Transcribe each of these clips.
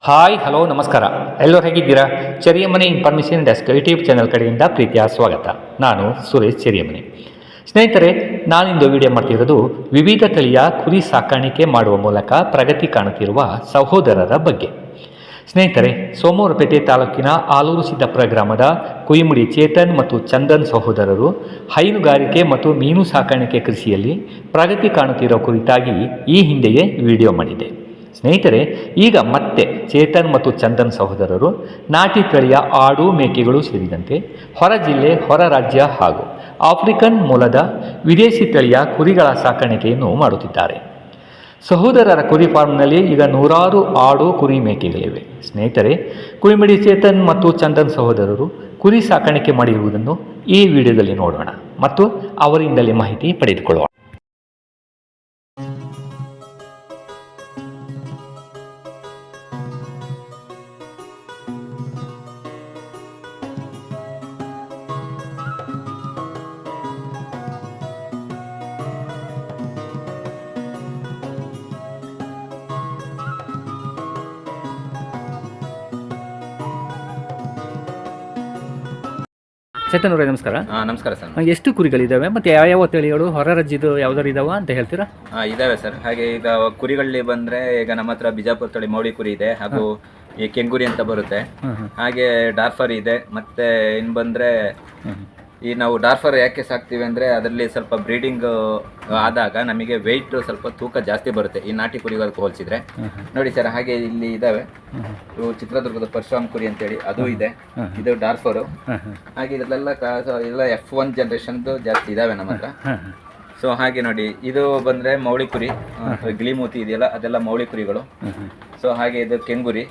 Hi hello ನಮಸ್ಕಾರ, ಎಲ್ಲರೂ ಹೇಗಿದ್ದೀರಾ? ಚೆರಿಯಮನೆ ಇನ್ಫಾರ್ಮೇಷನ್ ಡೆಸ್ಕ್ ಯೂಟ್ಯೂಬ್ ಚಾನಲ್ ಕಡೆಯಿಂದ ಪ್ರೀತಿಯ ಸ್ವಾಗತ. ನಾನು ಸುರೇಶ್ ಚೆರಿಯಮನೆ. ಸ್ನೇಹಿತರೆ, ನಾನಿಂದು ವಿಡಿಯೋ ಮಾಡ್ತಿರೋದು ವಿವಿಧ ತಳಿಯ ಕುರಿ ಸಾಕಾಣಿಕೆ ಮಾಡುವ ಮೂಲಕ ಪ್ರಗತಿ ಕಾಣುತ್ತಿರುವ ಸಹೋದರರ ಬಗ್ಗೆ. ಸ್ನೇಹಿತರೆ, ಸೋಮವಾರಪೇಟೆ ತಾಲೂಕಿನ ಆಲೂರು ಸಿದ್ದಪುರ ಗ್ರಾಮದ ಕುಯಿಮುಡಿ ಚೇತನ್ ಮತ್ತು ಚಂದನ್ ಸಹೋದರರು ಹೈನುಗಾರಿಕೆ ಮತ್ತು ಮೀನು ಸಾಕಾಣಿಕೆ ಕೃಷಿಯಲ್ಲಿ ಪ್ರಗತಿ ಕಾಣುತ್ತಿರುವ ಕುರಿತಾಗಿ ಈ ಹಿಂದೆಯೇ ವಿಡಿಯೋ ಮಾಡಿದೆ. ಸ್ನೇಹಿತರೆ, ಈಗ ಮತ್ತೆ ಚೇತನ್ ಮತ್ತು ಚಂದನ್ ಸಹೋದರರು ನಾಟಿ ತಳಿಯ ಆಡು ಮೇಕೆಗಳು ಸೇರಿದಂತೆ ಹೊರ ಜಿಲ್ಲೆ, ಹೊರ ರಾಜ್ಯ ಹಾಗೂ ಆಫ್ರಿಕನ್ ಮೂಲದ ವಿದೇಶಿ ತಳಿಯ ಕುರಿಗಳ ಸಾಕಾಣಿಕೆಯನ್ನು ಮಾಡುತ್ತಿದ್ದಾರೆ. ಸಹೋದರರ ಕುರಿ ಫಾರ್ಮ್ನಲ್ಲಿ ಈಗ ನೂರಾರು ಆಡು ಕುರಿ ಮೇಕೆಗಳಿವೆ. ಸ್ನೇಹಿತರೆ, ಕುಯಿಮಡಿ ಚೇತನ್ ಮತ್ತು ಚಂದನ್ ಸಹೋದರರು ಕುರಿ ಸಾಕಾಣಿಕೆ ಮಾಡಿರುವುದನ್ನು ಈ ವಿಡಿಯೋದಲ್ಲಿ ನೋಡೋಣ ಮತ್ತು ಅವರಿಂದಲೇ ಮಾಹಿತಿ ಪಡೆದುಕೊಳ್ಳೋಣ. ಚೇತನ್ ಅವರೇ, ನಮಸ್ಕಾರ. ನಮಸ್ಕಾರ ಸರ್. ಎಷ್ಟು ಕುರಿಗಳಿದ್ದಾವೆ ಮತ್ತು ಯಾವ ತಳಿಗಳು ಹೊರ ರಾಜ್ಯದ ಯಾವ್ದಾರು ಇದಾವ ಅಂತ ಹೇಳ್ತೀರಾ? ಇದಾವೆ ಸರ್. ಹಾಗೆ ಈಗ ಕುರಿಗಳಲ್ಲಿ ಬಂದ್ರೆ ಈಗ ನಮ್ಮ ಹತ್ರ ಬಿಜಾಪುರ ತಳಿ ಮೌಳಿ ಕುರಿ ಇದೆ, ಹಾಗೂ ಈ ಕೆಂಗುರಿ ಅಂತ ಬರುತ್ತೆ, ಹಾಗೆ ಡಾರ್ಫರ್ ಇದೆ. ಮತ್ತೆ ಇನ್ನು ಬಂದ್ರೆ ಈ ನಾವು ಡಾರ್ಫರ್ ಯಾಕೆ ಸಾಕ್ತೀವಿ ಅಂದರೆ ಅದರಲ್ಲಿ ಸ್ವಲ್ಪ ಬ್ರೀಡಿಂಗ್ ಆದಾಗ ನಮಗೆ ವೆಯ್ಟ್ ಸ್ವಲ್ಪ ತೂಕ ಜಾಸ್ತಿ ಬರುತ್ತೆ ಈ ನಾಟಿ ಕುರಿಗಳಿಗೆ ಹೋಲಿಸಿದ್ರೆ. ನೋಡಿ ಸರ್, ಹಾಗೆ ಇಲ್ಲಿ ಇದಾವೆ. ಇವು ಚಿತ್ರದುರ್ಗದ ಪರಶುರಾಮ್ ಕುರಿ ಅಂತೇಳಿ ಅದು ಇದೆ, ಇದು ಡಾರ್ಫರು. ಹಾಗೆ ಇದರಲ್ಲೆಲ್ಲ ಎಲ್ಲ F1 ಜನರೇಷನ್ದು ಜಾಸ್ತಿ ಇದಾವೆ ನಮ್ಮ ಹತ್ರ. ಸೊ ಹಾಗೆ ನೋಡಿ, ಇದು ಬಂದ್ರೆ ಮೌಳಿ ಕುರಿ, ಗಿಳಿ ಮೂತಿ ಇದೆಯಲ್ಲ ಅದೆಲ್ಲ ಮೌಳಿ ಕುರಿಗಳು. ಸೊ ಹಾಗೆ ಇದು ಕೆಂಗುರಿ.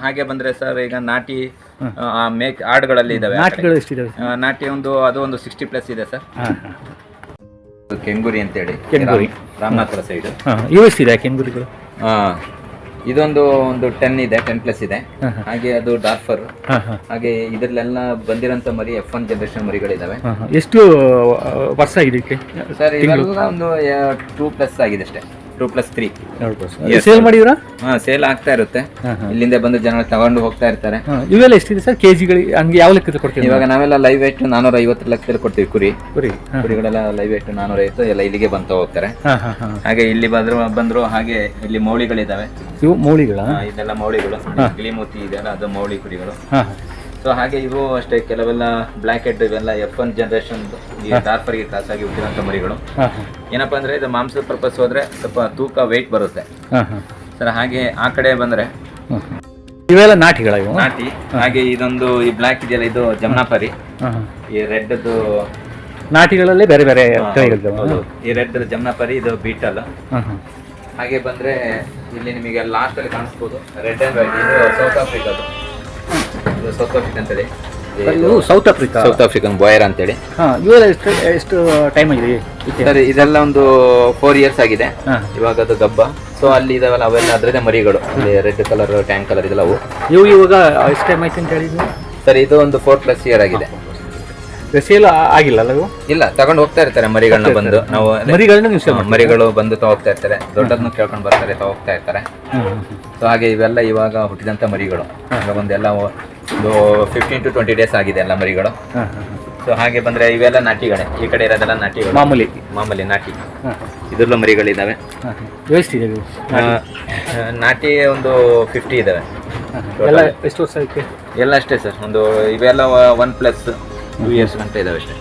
ಹಾಗೆ ಬಂದ್ರೆ ಸರ್, ಈಗ ನಾಟಿ ಆಡುಗಳಲ್ಲಿ ಇದಾವೆ. ನಾಟಿ ಅದು ಒಂದು 60+ ಇದೆ ಸರ್. ಕೆಂಗುರಿ ಅಂತೇಳಿ ರಾಮನಾಥ್ಪುರ ಸೈಡ್ ಇದೆ ಕೆಂಗುರಿಗಳು. ಇದೊಂದು 10 ಇದೆ, 10+ ಇದೆ. ಹಾಗೆ ಅದು ಡಾರ್ಫರ್. ಹಾಗೆ ಇದರಲ್ಲೆಲ್ಲ ಬಂದಿರೋಂಥ ಮರಿ F1 ಜನರೇಷನ್ ಮರಿಗಳಿದಾವೆ. ಎಷ್ಟು ವರ್ಷ ಇದಕ್ಕೆ ಸರ್? ಇದೆಲ್ಲ ಒಂದು 2+ ಆಗಿದೆ ಅಷ್ಟೇ, 2+3. ಸೇಲ್ ಮಾಡಿದ್ರಾ? ಸೇಲ್ ಆಗ್ತಾ ಇರುತ್ತೆ. ಇಲ್ಲಿಂದ ಬಂದು ಜನ ತಗೊಂಡು ಹೋಗ್ತಾ ಇರ್ತಾರೆ. ಇವೆಲ್ಲ ಎಷ್ಟಿದೆ ಸರ್ ಕೆಜಿಗಳಿಗೆ? ಹಂಗೆ ಯಾವ ಲೆಕ್ಕದಲ್ಲಿ ಕೊಡ್ತೀವಿ? ಇವಾಗ ನಾವೆಲ್ಲ ಲೈವ್ ವೇಟ್ 450 ಲೆಕ್ಕದಲ್ಲಿ ಕೊಡ್ತೀವಿ. ಕುರಿಗಳೆಲ್ಲ ಲೈವ್ ವೇಟ್ 450 ಎಲ್ಲ ಇಲ್ಲಿಗೆ ಬಂತ ಹೋಗ್ತಾರೆ. ಹಾಗೆ ಇಲ್ಲಿ ಬಂದ್ರು ಹಾಗೆ ಇಲ್ಲಿ ಮೌಳಿಗಳಿದಾವೆ. ಇವು ಮೌಳಿಗಳ? ಇದೆಲ್ಲ ಮೌಳಿಗಳು. ಗಿಳಿಮೂತಿ ಇದೆಲ್ಲ ಅದು ಮೌಳಿ ಕುರಿಗಳು. ಸೊ ಹಾಗೆ ಇವು ಅಷ್ಟೇ, ಕೆಲವೆಲ್ಲ ಬ್ಲ್ಯಾಕ್ ಹೆಡ್, ಇವೆಲ್ಲ F1 ಜನರೇಷನ್ ಈ ಡಾರ್ಫರ್ಗೆ ಕ್ರಾಸ್ ಆಗಿ ಹುಟ್ಟಿದಂಥ ಮರಿಗಳು. ಏನಪ್ಪಾ ಅಂದ್ರೆ ಇದು ಮಾಂಸದ ಪರ್ಪಸ್ ಹೋದ್ರೆ ಸ್ವಲ್ಪ ತೂಕ ವೆಯ್ಟ್ ಬರುತ್ತೆ ಸರ್. ಹಾಗೆ ಆ ಕಡೆ ಬಂದ್ರೆ ಇವೆಲ್ಲ ನಾಟಿಗಳ? ನಾಟಿ. ಹಾಗೆ ಇದೊಂದು ಈ ಬ್ಲ್ಯಾಕ್ ಇದೆಯಲ್ಲ, ಇದು ಜಮ್ನಾಪರಿ. ಈ ರೆಡ್ ನಾಟಿಗಳಲ್ಲಿ ಬೇರೆ ಬೇರೆ ಈ ರೆಡ್ ಜಮ್ನಾಪರಿ, ಇದು ಬೀಟಲ್. ಹಾಗೆ ಬಂದ್ರೆ ಇಲ್ಲಿ ನಿಮಗೆ ಲಾಸ್ಟ್ ಅಲ್ಲಿ ಕಾಣಿಸ್ಬೋದು ರೆಡ್ ಅಂಡ್ ವೈಟ್, ಇದು ಸೌತ್ ಆಫ್ರಿಕಾದು. ಸೌತ್ ಆಫ್ರಿಕಾ ಅಂತೇಳಿ, ಸೌತ್ ಆಫ್ರಿಕನ್ ಬಾಯರ್ ಅಂತೇಳಿ. ಎಷ್ಟು ಟೈಮ್ ಆಗಿದೆ ಸರ್? ಇದೆಲ್ಲ ಒಂದು 4 years ಆಗಿದೆ ಇವಾಗ. ಅದು ಗಬ್ಬ. ಸೊ ಅಲ್ಲಿ ಇದಾವಲ್ಲ ಅವೆಲ್ಲ ಅದ್ರದೇ ಮರಿಗಳು. ರೆಡ್ ಕಲರ್, ಟ್ಯಾಂಕ್ ಕಲರ್ ಇದೆಲ್ಲ ಅವು. ಇವಾಗ ಎಷ್ಟು ಟೈಮ್ ಆಯ್ತು ಅಂತ ಹೇಳಿದ್ವಿ ಸರ್? ಇದು ಒಂದು 4+ year ಆಗಿದೆ. ಸೇಲ್ ಆಗಿಲ್ಲ? ಇಲ್ಲ, ತಗೊಂಡು ಹೋಗ್ತಾ ಇರ್ತಾರೆ ಮರಿಗಳನ್ನ ಬಂದು. ನಾವು ಮರಿಗಳು ಬಂದು ಹೋಗ್ತಾ ಇರ್ತಾರೆ, ದೊಡ್ಡದನ್ನು ಕೇಳ್ಕೊಂಡು ಬರ್ತಾರೆ, ಹೋಗ್ತಾ ಇರ್ತಾರೆ. ಸೊ ಹಾಗೆ ಇವೆಲ್ಲ ಇವಾಗ ಹುಟ್ಟಿದಂತ ಮರಿಗಳು. ಒಂದೆಲ್ಲ 15 to 20 days ಆಗಿದೆ ಎಲ್ಲ ಮರಿಗಳು. ಸೊ ಹಾಗೆ ಬಂದ್ರೆ ಇವೆಲ್ಲ ನಾಟಿಗಳೇ. ಈ ಕಡೆ ಇರೋದೆಲ್ಲ ನಾಟಿಗಳು, ಮಾಮೂಲಿ ನಾಟಿ. ಇದ್ರಲ್ಲೂ ಮರಿಗಳಿದಾವೆ. ನಾಟಿ ಒಂದು 50 ಇದಾವೆ. ಎಷ್ಟು ವರ್ಷ? ಎಲ್ಲ ಅಷ್ಟೇ ಸರ್, ಇವೆಲ್ಲ 1+2 years ಗಂಟೆ ಇದಾವೆ ಅಷ್ಟೇ.